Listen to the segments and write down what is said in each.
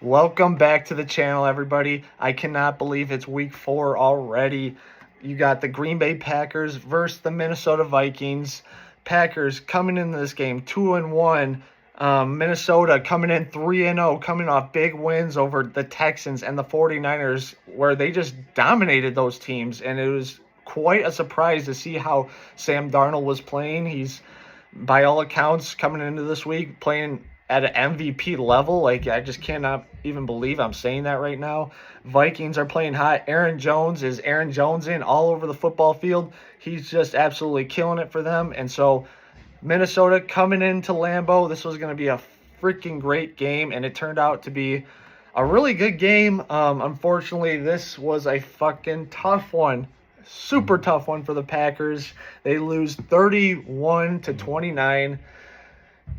Welcome back to the channel, everybody. I cannot believe it's week 4 already. You got the Green Bay Packers versus the Minnesota Vikings. Packers coming into this game 2-1. Minnesota coming in 3-0, coming off big wins over the Texans and the 49ers, where they just dominated those teams. And it was quite a surprise to see how Sam Darnold was playing. He's, by all accounts, coming into this week playing at an MVP level. Like, I just cannot even believe I'm saying that right now. Vikings are playing hot. Aaron Jones is Aaron Jones in all over the football field. He's just absolutely killing it for them. And so Minnesota coming into Lambeau, this was going to be a freaking great game, and it turned out to be a really good game. Unfortunately, this was a fucking tough one. Super tough one for the Packers. They lose 31-29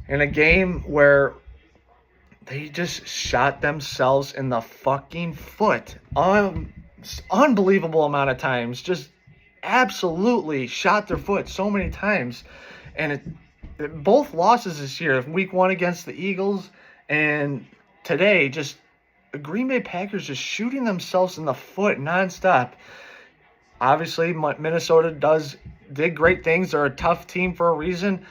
in a game where they just shot themselves in the fucking foot. Unbelievable amount of times. Just absolutely shot their foot so many times. And both losses this year, week 1 against the Eagles and today, just the Green Bay Packers just shooting themselves in the foot nonstop. Obviously, Minnesota did great things. They're a tough team for a reason.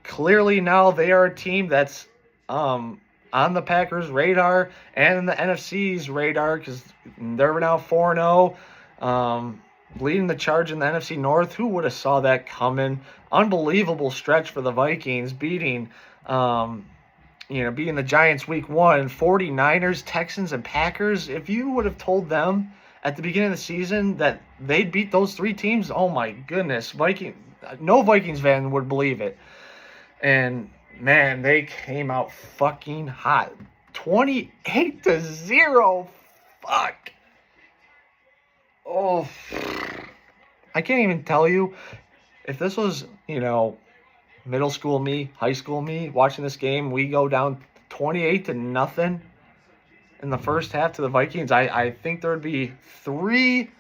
Clearly now they are a team that's on the Packers' radar and the NFC's radar, because they're now 4-0, leading the charge in the NFC North. Who would have saw that coming? Unbelievable stretch for the Vikings, beating the Giants week 1, 49ers, Texans, and Packers. If you would have told them at the beginning of the season that they'd beat those 3 teams, oh my goodness, no Vikings fan would believe it. And man, they came out fucking hot. 28-0. Fuck. Oh, I can't even tell you if this was, middle school me, high school me watching this game. We go down 28-0 in the first half to the Vikings. I think there would be 3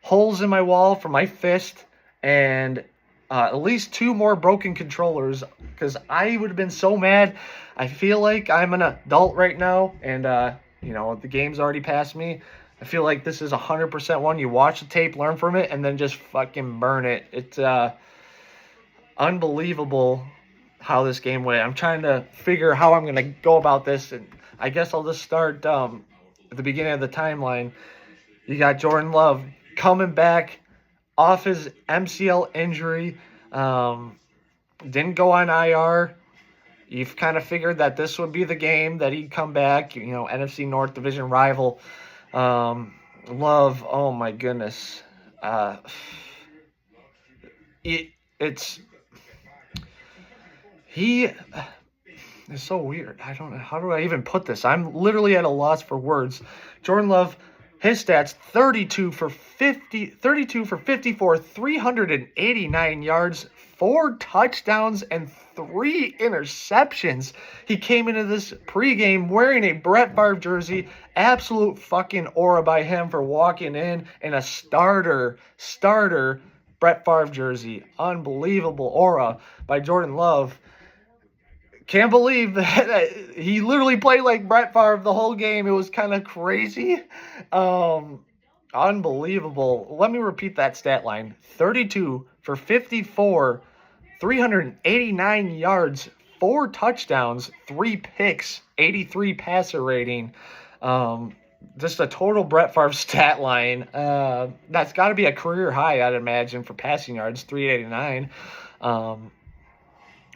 holes in my wall for my fist and at least 2 more broken controllers, because I would have been so mad. I feel like I'm an adult right now, and the game's already passed me. I feel like this is 100% one. You watch the tape, learn from it, and then just fucking burn it. It's unbelievable how this game went. I'm trying to figure how I'm going to go about this, and I guess I'll just start at the beginning of the timeline. You got Jordan Love coming back off his MCL injury, didn't go on IR. You've kind of figured that this would be the game that he'd come back, NFC North Division rival. Love, oh my goodness. It's so weird. I don't know. How do I even put this? I'm literally at a loss for words. Jordan Love, his stats, 32 for 54, 389 yards, 4 touchdowns, and 3 interceptions. He came into this pregame wearing a Brett Favre jersey. Absolute fucking aura by him for walking in a starter Brett Favre jersey. Unbelievable aura by Jordan Love. Can't believe that he literally played like Brett Favre the whole game. It was kind of crazy. Unbelievable. Let me repeat that stat line. 32 for 54, 389 yards, 4 touchdowns, 3 picks, 83 passer rating. Just a total Brett Favre stat line. That's got to be a career high, I'd imagine, for passing yards, 389.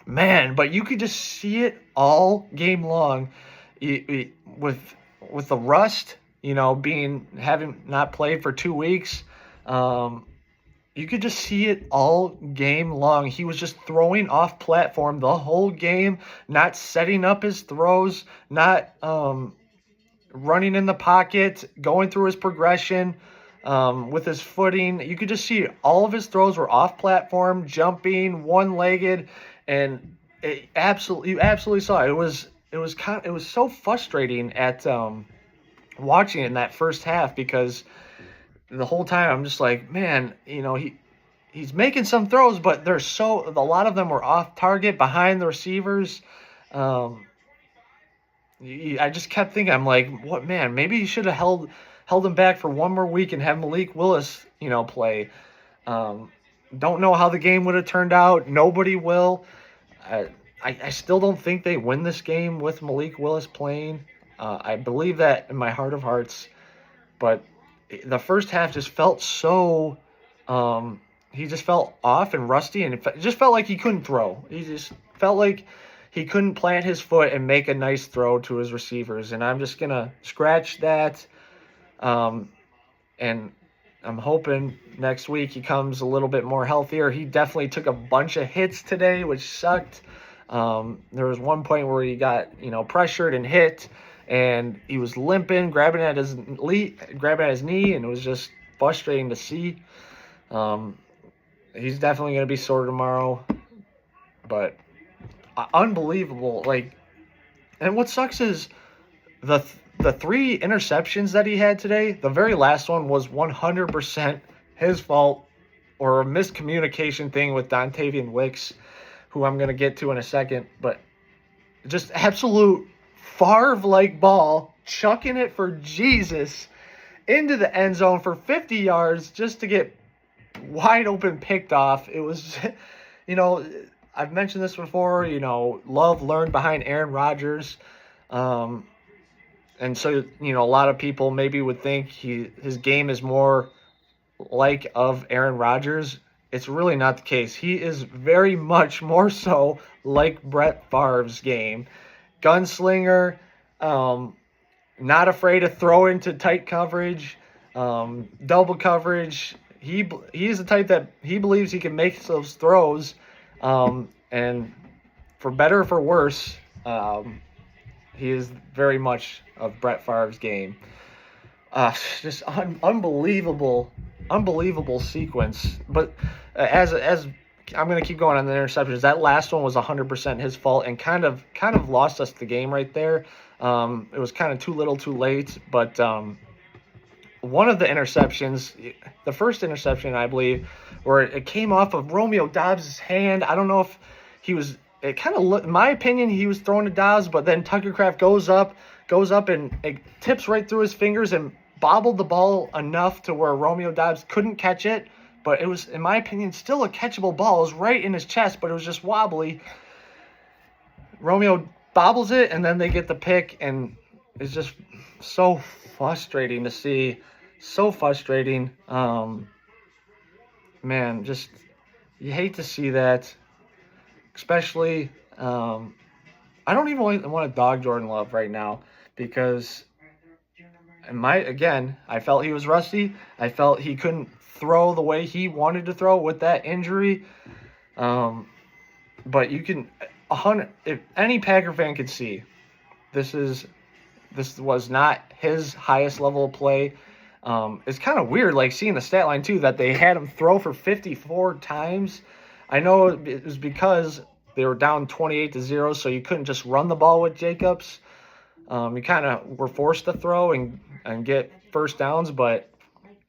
Man, but you could just see it all game long with the rust, having not played for 2 weeks. You could just see it all game long. He was just throwing off platform the whole game, not setting up his throws, not running in the pocket, going through his progression with his footing. You could just see all of his throws were off platform, jumping, one-legged. And you absolutely saw it. It was so frustrating at watching it in that first half, because the whole time I'm just like, man, he's making some throws, but a lot of them were off target behind the receivers. I just kept thinking, I'm like, what, man? Maybe you should have held him back for one more week and have Malik Willis, play. Um, don't know how the game would have turned out. Nobody will. I, I still don't think they win this game with Malik Willis playing. I believe that in my heart of hearts, but the first half just felt so. He just felt off and rusty, and it just felt like he couldn't throw. He just felt like he couldn't plant his foot and make a nice throw to his receivers. And I'm just gonna scratch that. And I'm hoping next week he comes a little bit more healthier. He definitely took a bunch of hits today, which sucked. There was one point where he got, pressured and hit, and he was limping, grabbing at his knee, and it was just frustrating to see. He's definitely going to be sore tomorrow, but unbelievable. And what sucks is the 3 interceptions that he had today. The very last one was 100% his fault, or a miscommunication thing with Dontavian Wicks, who I'm going to get to in a second. But just absolute Favre-like ball, chucking it for Jesus into the end zone for 50 yards just to get wide open picked off. It was, I've mentioned this before, Love learned behind Aaron Rodgers. And so, a lot of people maybe would think his game is more like of Aaron Rodgers. It's really not the case. He is very much more so like Brett Favre's game. Gunslinger, not afraid to throw into tight coverage, double coverage. He's the type that he believes he can make those throws, and for better or for worse, he is very much of Brett Favre's game. Just unbelievable sequence. But as I'm going to keep going on the interceptions, that last one was 100% his fault and kind of lost us the game right there. It was kind of too little too late, but one of the interceptions, the first interception, I believe, where it came off of Romeo Doubs' hand. I don't know if he was, it kind of looked, in my opinion, he was throwing to Doubs, but then Tucker Kraft goes up and it tips right through his fingers and bobbled the ball enough to where Romeo Doubs couldn't catch it. But it was, in my opinion, still a catchable ball. It was right in his chest, but it was just wobbly. Romeo bobbles it, and then they get the pick, and it's just so frustrating to see. So frustrating. Man, just, you hate to see that. Especially, I don't even want to dog Jordan Love right now because, I felt he was rusty. I felt he couldn't throw the way he wanted to throw with that injury. But you can, if any Packer fan could see, this was not his highest level of play. It's kind of weird, seeing the stat line too, that they had him throw for 54 times. I know it was because they were down 28-0, so you couldn't just run the ball with Jacobs. You kind of were forced to throw and get first downs, but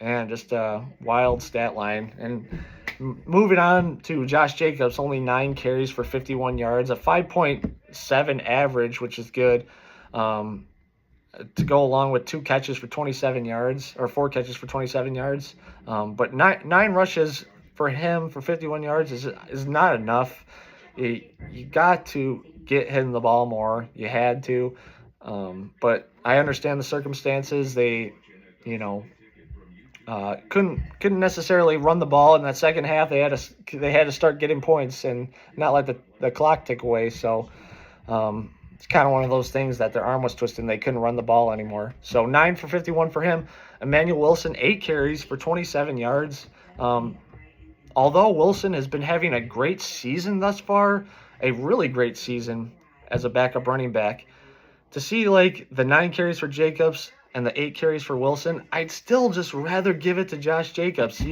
man, just a wild stat line. And moving on to Josh Jacobs, only 9 carries for 51 yards, a 5.7 average, which is good. To go along with 2 catches for 27 yards, or 4 catches for 27 yards. But nine rushes for him for 51 yards is not enough. You got to get him the ball more. You had to. But I understand the circumstances. They, couldn't necessarily run the ball in that second half. They had to start getting points and not let the clock tick away. So it's kind of one of those things that their arm was twisted and they couldn't run the ball anymore. So 9 for 51 for him. Emmanuel Wilson, 8 carries for 27 yards. Although Wilson has been having a great season thus far, a really great season as a backup running back, to see the 9 carries for Jacobs and the 8 carries for Wilson, I'd still just rather give it to Josh Jacobs.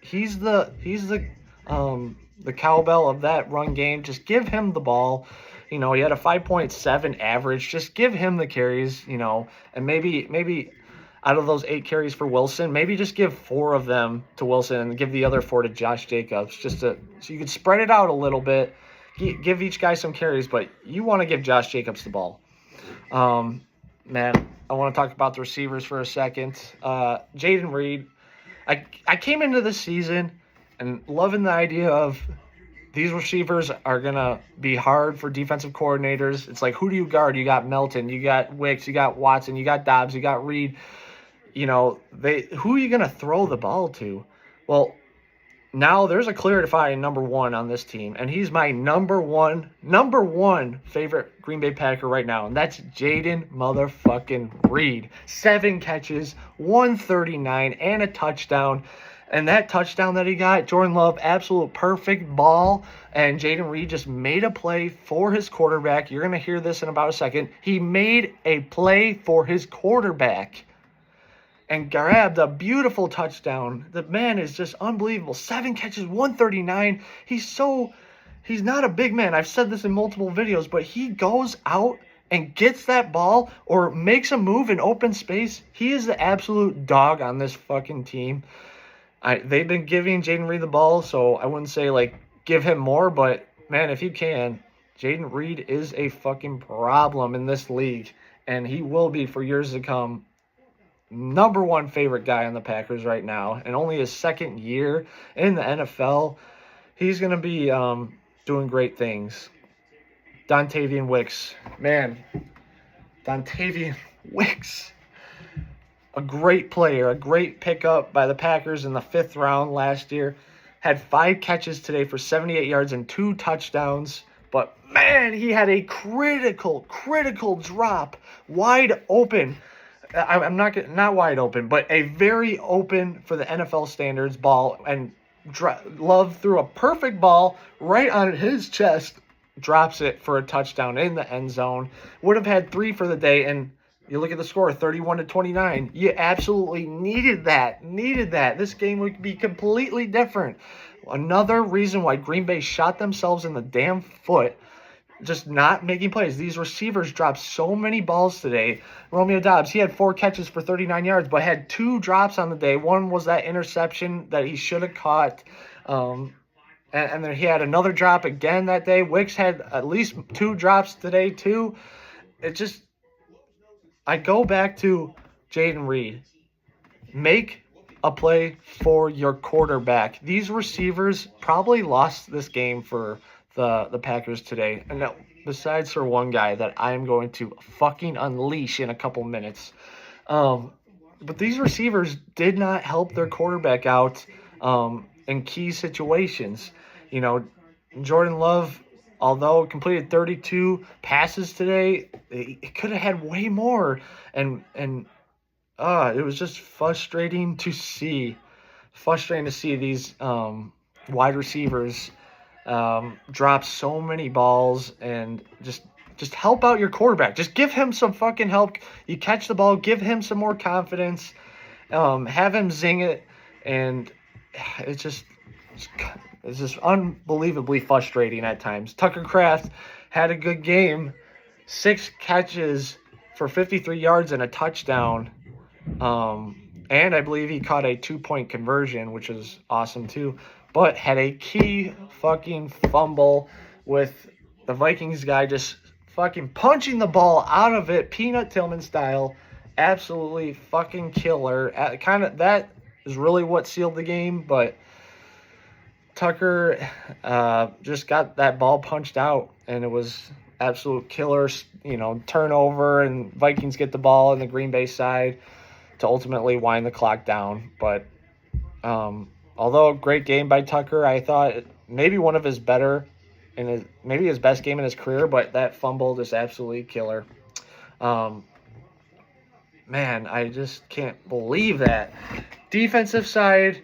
He's the cowbell of that run game. Just give him the ball. He had a 5.7 average. Just give him the carries, and maybe out of those 8 carries for Wilson, maybe just give 4 of them to Wilson and give the other 4 to Josh Jacobs, so you can spread it out a little bit, give each guy some carries, but you want to give Josh Jacobs the ball. Man, I want to talk about the receivers for a second. Jaden Reed, I came into the season and loving the idea of these receivers are going to be hard for defensive coordinators. It's like, who do you guard? You got Melton, you got Wicks, you got Watson, you got Dobbs, you got Reed. Who are you going to throw the ball to? Well, now there's a clear defining number one on this team, and he's my number one favorite Green Bay Packer right now, and that's Jaden motherfucking Reed. 7 catches, 139, and a touchdown. And that touchdown that he got, Jordan Love, absolute perfect ball, and Jaden Reed just made a play for his quarterback. You're going to hear this in about a second. He made a play for his quarterback and grabbed a beautiful touchdown. The man is just unbelievable. 7 catches, 139. He's not a big man. I've said this in multiple videos, but he goes out and gets that ball or makes a move in open space. He is the absolute dog on this fucking team. They've been giving Jaden Reed the ball, so I wouldn't say, give him more, but, man, if you can, Jaden Reed is a fucking problem in this league, and he will be for years to come. Number one favorite guy on the Packers right now, and only his second year in the NFL. He's going to be doing great things. Dontavian Wicks. Man, Dontavian Wicks. A great player, a great pickup by the Packers in the 5th round last year. Had 5 catches today for 78 yards and 2 touchdowns. But, man, he had a critical drop, wide open. I'm not wide open, but a very open for the NFL standards ball. And Love threw a perfect ball right on his chest, drops it for a touchdown in the end zone. Would have had 3 for the day, and you look at the score, 31-29. You absolutely needed that. This game would be completely different. Another reason why Green Bay shot themselves in the damn foot, just not making plays. These receivers dropped so many balls today. Romeo Dobbs, he had 4 catches for 39 yards, but had 2 drops on the day. One was that interception that he should have caught. And then he had another drop again that day. Wicks had at least 2 drops today, too. I go back to Jaden Reed. Make a play for your quarterback. These receivers probably lost this game for the Packers today. And besides for one guy that I'm going to fucking unleash in a couple minutes. But these receivers did not help their quarterback out in key situations. Jordan Love, although completed 32 passes today, it could have had way more. And it was just frustrating to see. These wide receivers drop so many balls and just help out your quarterback. Just give him some fucking help. You catch the ball, give him some more confidence, have him zing it, and it's just unbelievably frustrating at times. Tucker Kraft had a good game, 6 catches for 53 yards and a touchdown. And I believe he caught a 2-point conversion, which is awesome too. But had a key fucking fumble with the Vikings guy just fucking punching the ball out of it, Peanut Tillman style. Absolutely fucking killer. That is really what sealed the game, but Tucker just got that ball punched out, and it was absolute killer, turnover, and Vikings get the ball on the Green Bay side to ultimately wind the clock down. But although a great game by Tucker, I thought maybe one of his maybe his best game in his career, but that fumble is absolutely killer. Man, I just can't believe that. Defensive side,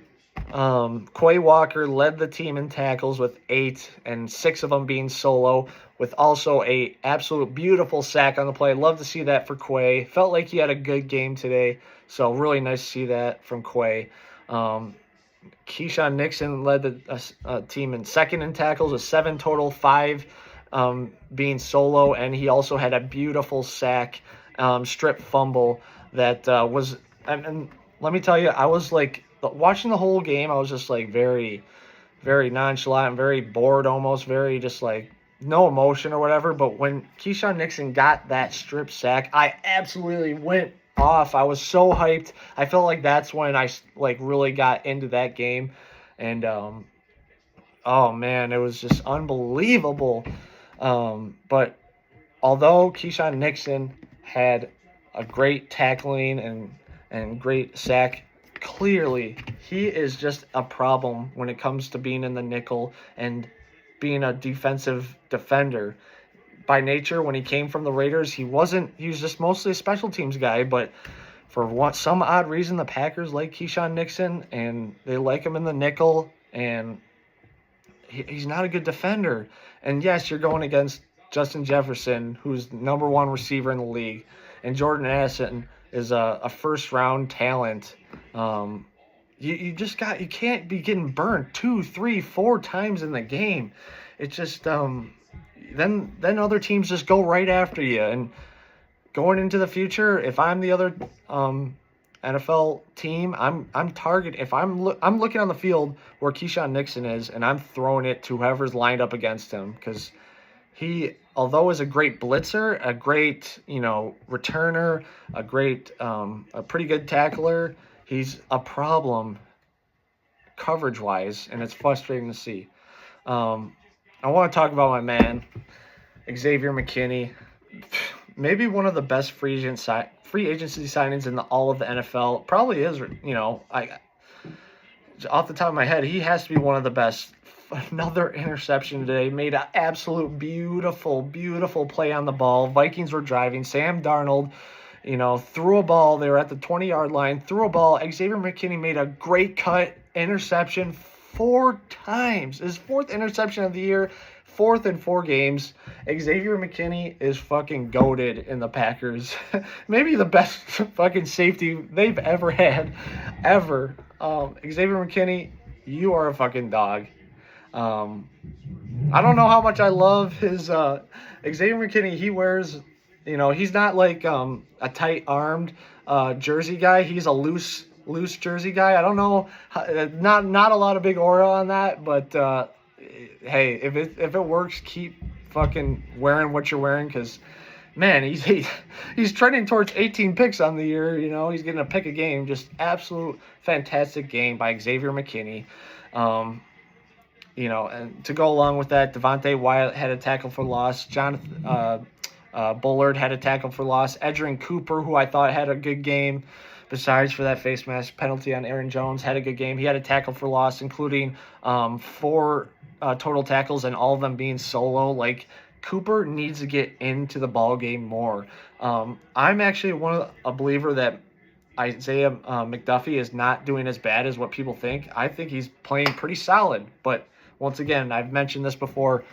Quay Walker led the team in tackles with 8, and 6 of them being solo, with also a absolute beautiful sack on the play. Love to see that for Quay. Felt like he had a good game today, so really nice to see that from Quay. Keyshawn Nixon led the team in second in tackles with 7 total, 5 being solo, and he also had a beautiful sack, strip fumble that was. And let me tell you, I was watching the whole game. I was just very, very nonchalant, very bored, almost very just no emotion or whatever, but when Keyshawn Nixon got that strip sack, I absolutely went off. I was so hyped. I felt like that's when I like really got into that game, and oh man, it was just unbelievable. But although Keyshawn Nixon had a great tackling and great sack, clearly he is just a problem when it comes to being in the nickel and being a defensive defender. By nature, when he came from the Raiders, he was just mostly a special teams guy, but for some odd reason, the Packers like Keyshawn Nixon and they like him in the nickel, and he's not a good defender. And yes, you're going against Justin Jefferson, who's number one receiver in the league, and Jordan Addison is a first round talent. You can't be getting burned 2, 3, 4 times in the game. It's just then other teams just go right after you. And going into the future, if I'm the other NFL team, I'm target. If I'm looking on the field where Keyshawn Nixon is, and I'm throwing it to whoever's lined up against him, because he, although is a great blitzer, a great returner, a pretty good tackler, he's a problem coverage wise, and it's frustrating to see. I want to talk about my man Xavier McKinney, maybe one of the best free agency signings in all of the NFL. Probably is, off the top of my head, he has to be one of the best. Another interception today. Made an absolute beautiful play on the ball. Vikings were driving. Sam Darnold, threw a ball. They were at the 20-yard line. Threw a ball. Xavier McKinney made a great cut. Interception 4 times. His 4th interception of the year. 4th in 4 games. Xavier McKinney is fucking goated in the Packers. Maybe the best fucking safety they've ever had. Ever. Xavier McKinney, you are a fucking dog. I don't know how much I love his Xavier McKinney. He wears, he's not like a tight-armed jersey guy. He's a loose jersey guy. I don't know, not a lot of big aura on that, but hey, if it works, keep fucking wearing what you're wearing, because man, he's trending towards 18 picks on the year. He's getting a pick a game. Just absolute fantastic game by Xavier McKinney. And to go along with that, Devontae Wyatt had a tackle for loss. Jonathan Bullard had a tackle for loss. Edgerrin Cooper, who I thought had a good game, besides for that face mask penalty on Aaron Jones, had a good game. He had a tackle for loss, including 4 total tackles, and all of them being solo. Like, Cooper needs to get into the ball game more. I'm actually a believer that Isaiah McDuffie is not doing as bad as what people think. I think he's playing pretty solid, but once again, I've mentioned this before,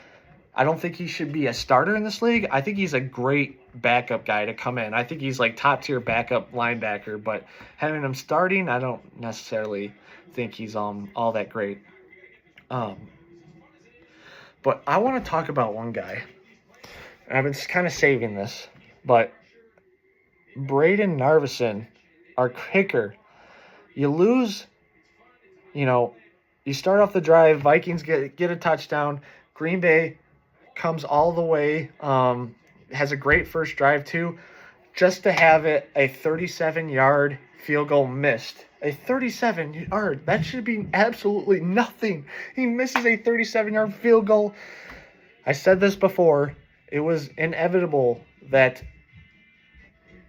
I don't think he should be a starter in this league. I think he's a great backup guy to come in. I think he's like top-tier backup linebacker, but having him starting, I don't necessarily think he's all that great. But I want to talk about one guy. I've been kind of saving this, but Braden Narvison, our kicker, you lose, you start off the drive, Vikings get a touchdown, Green Bay comes all the way, has a great first drive too, just to have it a 37-yard field goal missed. A 37-yard, that should be absolutely nothing. He misses a 37-yard field goal. I said this before, it was inevitable that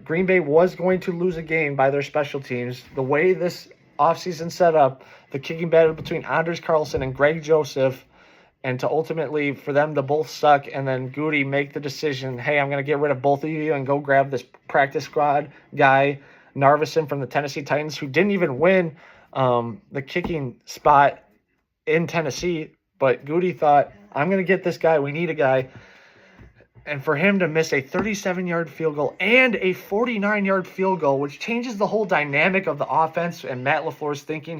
Green Bay was going to lose a game by their special teams. The way this offseason set up, the kicking battle between Anders Carlson and Greg Joseph, and to ultimately for them to both suck, and then Goody make the decision, hey, I'm going to get rid of both of you and go grab this practice squad guy, Narvison from the Tennessee Titans, who didn't even win the kicking spot in Tennessee, but Goody thought, I'm going to get this guy, we need a guy. And for him to miss a 37-yard field goal and a 49-yard field goal, which changes the whole dynamic of the offense and Matt LaFleur's thinking,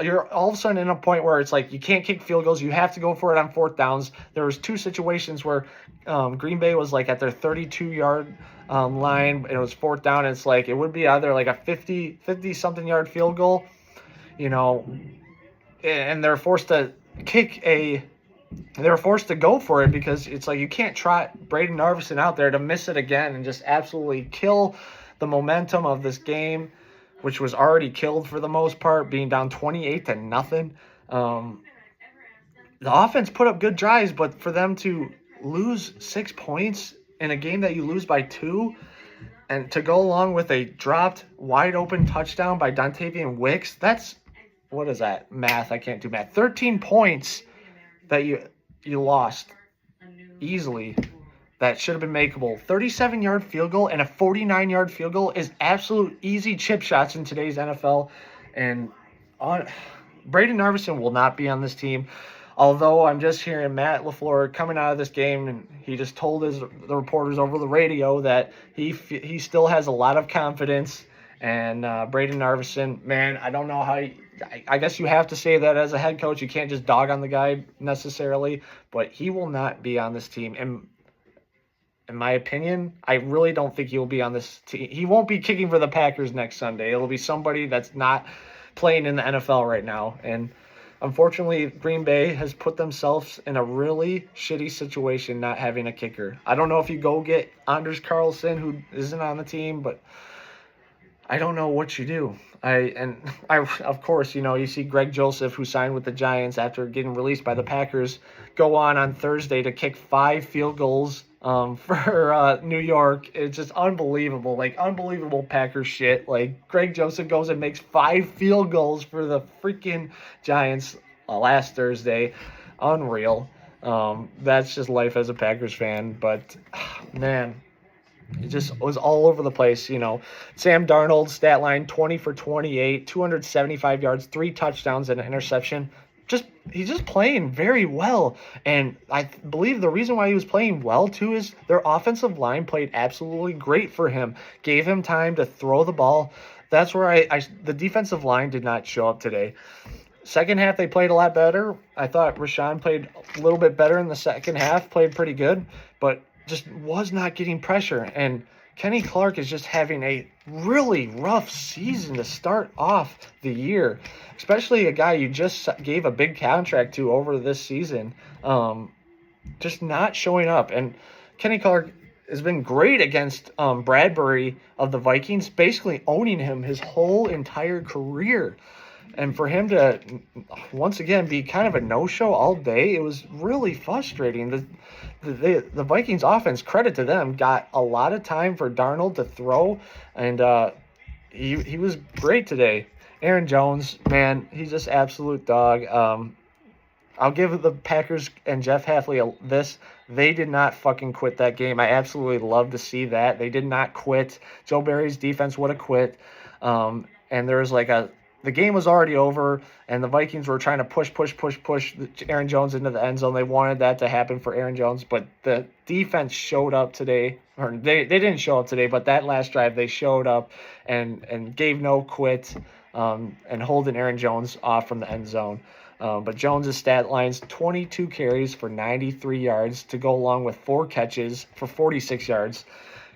you're all of a sudden in a point where it's like you can't kick field goals. You have to go for it on 4th downs. There was 2 situations where Green Bay was like at their 32-yard line, and it was 4th down. And it's like it would be either like a 50-something yard field goal, and they're forced to kick a they were forced to go for it because it's like you can't trot Braden Narvison out there to miss it again and just absolutely kill the momentum of this game, which was already killed for the most part, being down 28-0. The offense put up good drives, but for them to lose 6 points in a game that you lose by 2, and to go along with a dropped wide open touchdown by Dontavian Wicks, that's, what is that? Math, I can't do math. 13 points that you lost easily that should have been makeable. 37-yard field goal and a 49-yard field goal is absolute easy chip shots in today's NFL. And Braden Narvison will not be on this team. Although I'm just hearing Matt LaFleur coming out of this game, and he just told the reporters over the radio that he still has a lot of confidence. And Braden Narvison, man, I don't know how I guess you have to say that as a head coach. You can't just dog on the guy necessarily, but he will not be on this team. And in my opinion, I really don't think he will be on this team. He won't be kicking for the Packers next Sunday. It'll be somebody that's not playing in the NFL right now. And unfortunately, Green Bay has put themselves in a really shitty situation not having a kicker. I don't know if you go get Anders Carlson, who isn't on the team, but I don't know what you do. Of course, you see Greg Joseph, who signed with the Giants after getting released by the Packers, go on Thursday to kick 5 field goals for New York. It's just unbelievable, unbelievable Packers shit. Greg Joseph goes and makes 5 field goals for the freaking Giants last Thursday. Unreal. That's just life as a Packers fan. But, man, it just was all over the place. Sam Darnold's stat line, 20 for 28, 275 yards, 3 touchdowns and an interception. He's just playing very well. And I believe the reason why he was playing well, too, is their offensive line played absolutely great for him. Gave him time to throw the ball. That's where the defensive line did not show up today. Second half, they played a lot better. I thought Rashawn played a little bit better in the second half, played pretty good, but just was not getting pressure. And Kenny Clark is just having a really rough season to start off the year, especially a guy you just gave a big contract to over this season, just not showing up. And Kenny Clark has been great against Bradbury of the Vikings, basically owning him his whole entire career. And for him to, once again, be kind of a no-show all day, it was really frustrating. The Vikings offense, credit to them, got a lot of time for Darnold to throw, and he was great today. Aaron Jones, man, he's just absolute dog. I'll give the Packers and Jeff Hafley this. They did not fucking quit that game. I absolutely love to see that. They did not quit. Joe Barry's defense would have quit. And there was the game was already over, and the Vikings were trying to push Aaron Jones into the end zone. They wanted that to happen for Aaron Jones, but the defense showed up today. Or they didn't show up today, but that last drive they showed up and gave no quit and holding Aaron Jones off from the end zone. But Jones' stat lines, 22 carries for 93 yards to go along with 4 catches for 46 yards.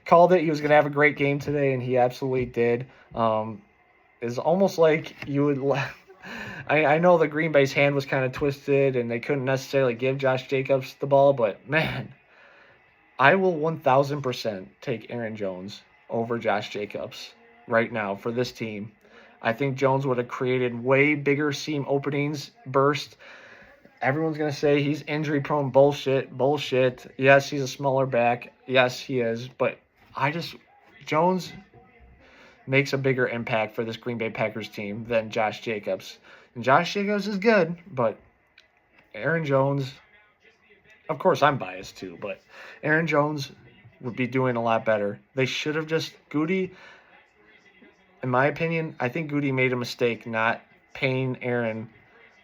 Called it. He was going to have a great game today, and he absolutely did. Is almost like you would. I know the Green Bay's hand was kind of twisted and they couldn't necessarily give Josh Jacobs the ball, but man, I will 1,000% take Aaron Jones over Josh Jacobs right now for this team. I think Jones would have created way bigger seam openings, burst. Everyone's going to say he's injury prone. Bullshit. Yes, he's a smaller back. Yes, he is. But Jones makes a bigger impact for this Green Bay Packers team than Josh Jacobs. And Josh Jacobs is good, but Aaron Jones, of course I'm biased too, but Aaron Jones would be doing a lot better. They should have Goody, in my opinion, I think Goody made a mistake not paying Aaron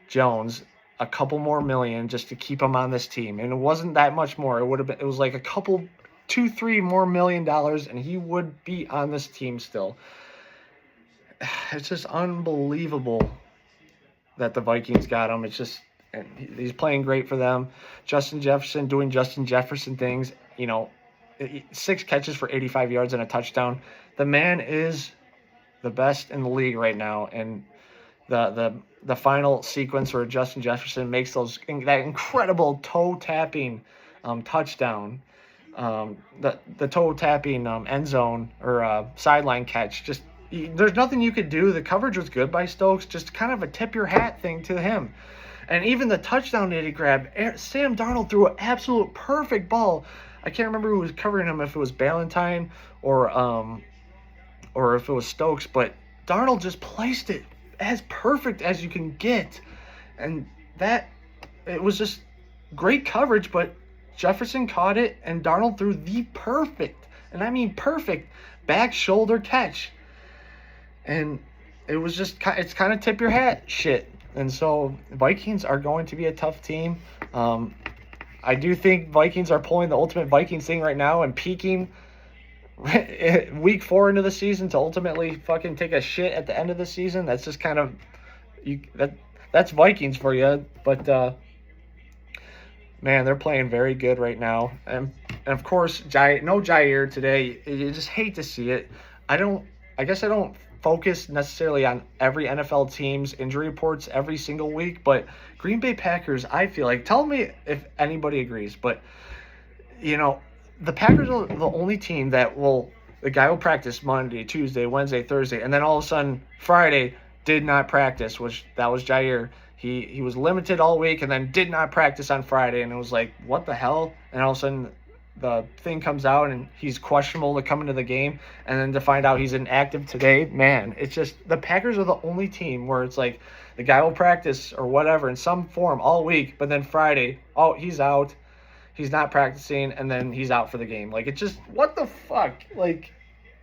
Jones a couple more million just to keep him on this team. And it wasn't that much more. It was like a couple $2-3 more million, and he would be on this team still. It's just unbelievable that the Vikings got him. And he's playing great for them. Justin Jefferson doing Justin Jefferson things. 6 catches for 85 yards and a touchdown. The man is the best in the league right now, and the final sequence where Justin Jefferson makes that incredible toe tapping touchdown, the toe tapping end zone or sideline catch. Just there's nothing you could do. The coverage was good by Stokes. Just kind of a tip your hat thing to him. And even the touchdown that he grabbed, Sam Darnold threw an absolute perfect ball. I can't remember who was covering him, if it was Ballantyne or if it was Stokes, but Darnold just placed it as perfect as you can get. And it was just great coverage, but Jefferson caught it, and Darnold threw the perfect, and I mean perfect, back shoulder catch. And it was just, it's kind of tip your hat shit. And so Vikings are going to be a tough team. I do think Vikings are pulling the ultimate Vikings thing right now and peaking week 4 into the season to ultimately fucking take a shit at the end of the season. That's just kind of that's Vikings for you. But man, they're playing very good right now. And of course, no Jair today. You just hate to see it. I guess I don't focus necessarily on every NFL team's injury reports every single week, but Green Bay Packers, I feel like, tell me if anybody agrees, but the Packers are the only team that the guy will practice Monday, Tuesday, Wednesday, Thursday, and then all of a sudden Friday did not practice, that was Jair. He was limited all week and then did not practice on Friday, and it was like, what the hell? And all of a sudden the thing comes out and he's questionable to come into the game, and then to find out he's inactive today, man, it's just, the Packers are the only team where it's like the guy will practice or whatever in some form all week, but then Friday, oh, he's out, he's not practicing, and then he's out for the game. Like, it's just, what the fuck? Like,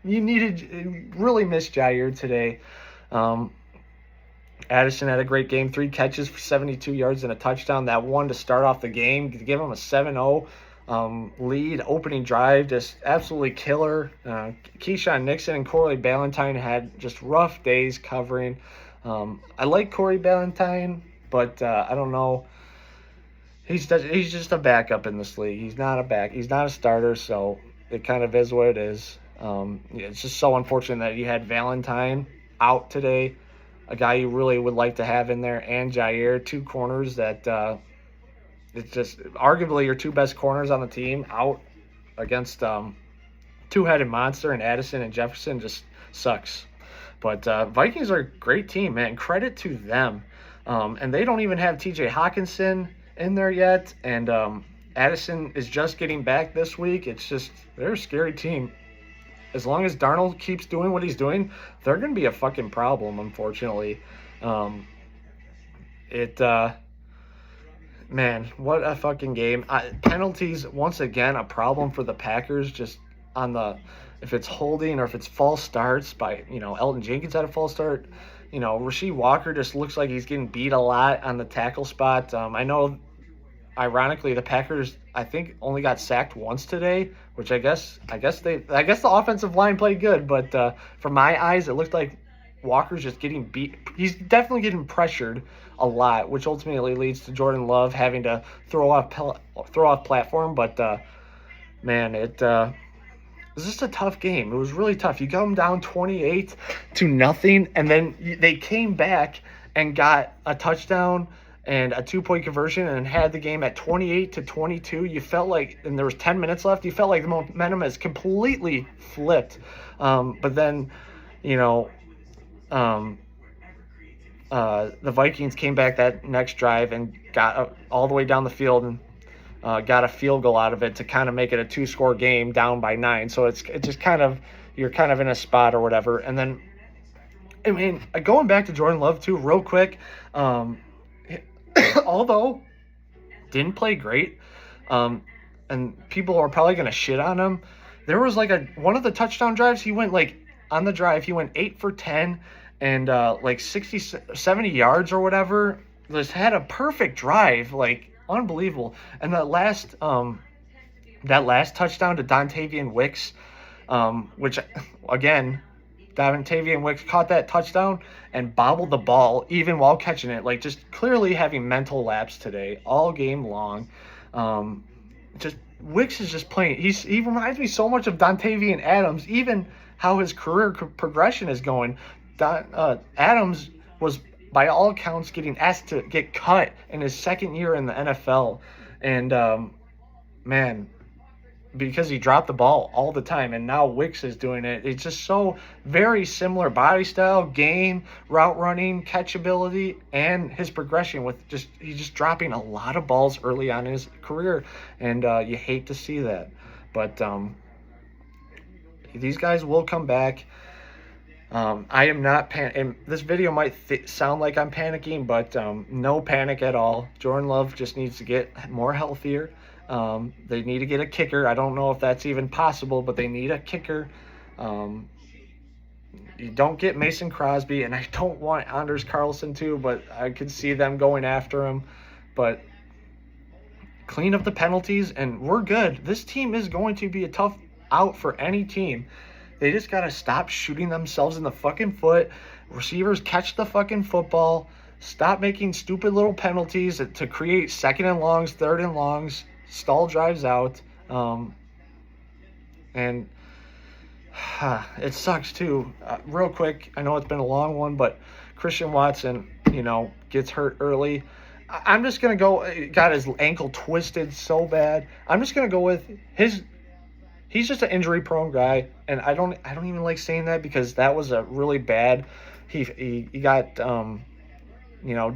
you really missed Jair today. Addison had a great game, 3 catches for 72 yards and a touchdown. That one to start off the game, to give him a 7-0 lead, opening drive, just absolutely killer. Keyshawn Nixon and Corey Ballantyne had just rough days covering. I like Corey Ballantyne, but I don't know. He's just a backup in this league. He's not a starter, so it kind of is what it is. It's just so unfortunate that you had Valentine out today, a guy you really would like to have in there, and Jair, 2 corners that it's just arguably your 2 best corners on the team out against two-headed monster and Addison and Jefferson. Just sucks. But Vikings are a great team, man. Credit to them. And they don't even have TJ Hawkinson in there yet, and Addison is just getting back this week. It's just, they're a scary team. As long as Darnold keeps doing what he's doing, they're going to be a fucking problem, unfortunately. Man, what a fucking game. Penalties, once again, a problem for the Packers, just on if it's holding or if it's false starts by, Elton Jenkins had a false start. Rasheed Walker just looks like he's getting beat a lot on the tackle spot. I know, ironically, the Packers, I think, only got sacked once today, which I guess the offensive line played good, but from my eyes, it looked like Walker's just getting beat. He's definitely getting pressured a lot, which ultimately leads to Jordan Love having to throw off platform. But man, it was just a tough game. It was really tough. You got them down 28-0, and then they came back and got a touchdown and a 2-point conversion and had the game at 28-22. You felt like, and there was 10 minutes left, you felt like the momentum has completely flipped. But then, the Vikings came back that next drive and got all the way down the field and got a field goal out of it to kind of make it a 2-score game down by 9. So it's just kind of, you're kind of in a spot or whatever. And then, I mean, going back to Jordan Love too, real quick, although didn't play great, and people are probably going to shit on him, there was like one of the touchdown drives, he went on the drive, he went 8 for 10 and 60, 70 yards or whatever. Just had a perfect drive, unbelievable. And that last touchdown to Dontavian Wicks, which again, Dontavian Wicks caught that touchdown and bobbled the ball even while catching it, just clearly having mental lapse today all game long. Just Wicks is just playing. He reminds me so much of Dontavian Adams, even how his career progression is going. Adams was by all accounts, getting asked to get cut in his second year in the NFL. And, man, because he dropped the ball all the time, and now Wicks is doing it. It's just so very similar body style, game, route running, catchability, and his progression with he's just dropping a lot of balls early on in his career, and you hate to see that. But these guys will come back. I am not and this video might sound like I'm panicking, but no panic at all. Jordan Love just needs to get more healthier. They need to get a kicker. I don't know if that's even possible, but they need a kicker. You don't get Mason Crosby, and I don't want Anders Carlson too, but I could see them going after him. But clean up the penalties, and we're good. This team is going to be a tough out for any team. They just got to stop shooting themselves in the fucking foot. Receivers catch the fucking football. Stop making stupid little penalties to create second and longs, third and longs, stall drives out. And it sucks too. Real quick, I know it's been a long one, but Christian Watson, gets hurt early. I'm just going to go, got his ankle twisted so bad. I'm just going to go with he's just an injury-prone guy, and I don't even like saying that because that was a really bad. He got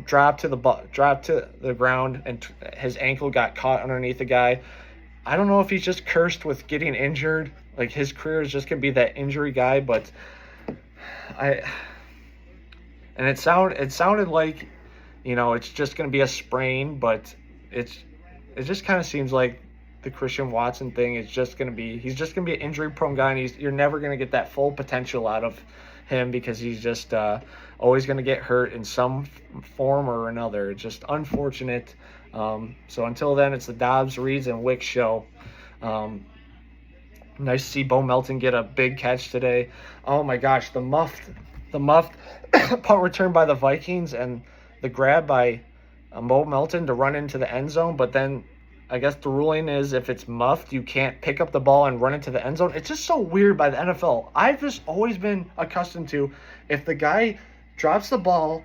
dropped to the ground, and his ankle got caught underneath the guy. I don't know if he's just cursed with getting injured. Like, his career is just gonna be that injury guy. But it sounded like it's just gonna be a sprain, but it just kind of seems like the Christian Watson thing is he's just going to be an injury-prone guy, and you're never going to get that full potential out of him because he's just always going to get hurt in some form or another. It's just unfortunate. So until then, it's the Dobbs, Reeds, and Wicks show. Nice to see Bo Melton get a big catch today. Oh my gosh, the muffed punt return by the Vikings and the grab by Bo Melton to run into the end zone, but then I guess the ruling is if it's muffed, you can't pick up the ball and run into the end zone. It's just so weird by the NFL. I've just always been accustomed to if the guy drops the ball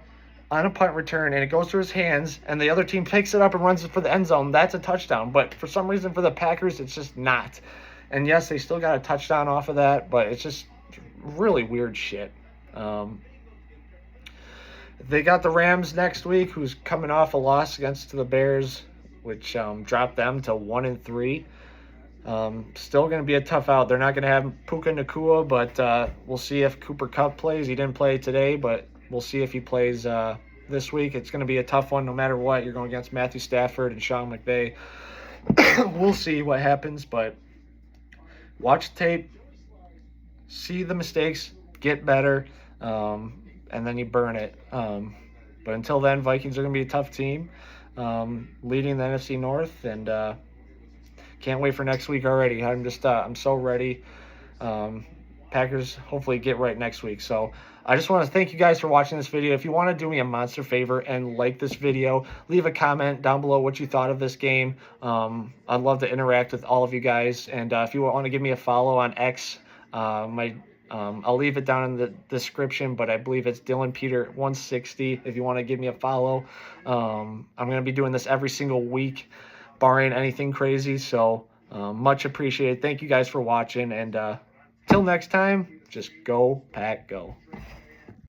on a punt return and it goes through his hands and the other team picks it up and runs it for the end zone, that's a touchdown. But for some reason for the Packers, it's just not. And yes, they still got a touchdown off of that, but it's just really weird shit. They got the Rams next week, who's coming off a loss against the Bears, which dropped them to 1-3. Still going to be a tough out. They're not going to have Puka Nacua, but we'll see if Cooper Kupp plays. He didn't play today, but we'll see if he plays this week. It's going to be a tough one no matter what. You're going against Matthew Stafford and Sean McVay. We'll see what happens, but watch the tape, see the mistakes, get better, and then you burn it. But until then, Vikings are going to be a tough team. Leading the NFC North, and can't wait for next week already. I'm so ready. Packers hopefully get right next week. So I just want to thank you guys for watching this video. If you want to do me a monster favor and like this video, leave a comment down below what you thought of this game. I'd love to interact with all of you guys. And if you want to give me a follow on X, I'll leave it down in the description, but I believe it's Dylan Peter 160 if you want to give me a follow. I'm going to be doing this every single week, barring anything crazy. So much appreciated. Thank you guys for watching, and till next time, just go Pack Go.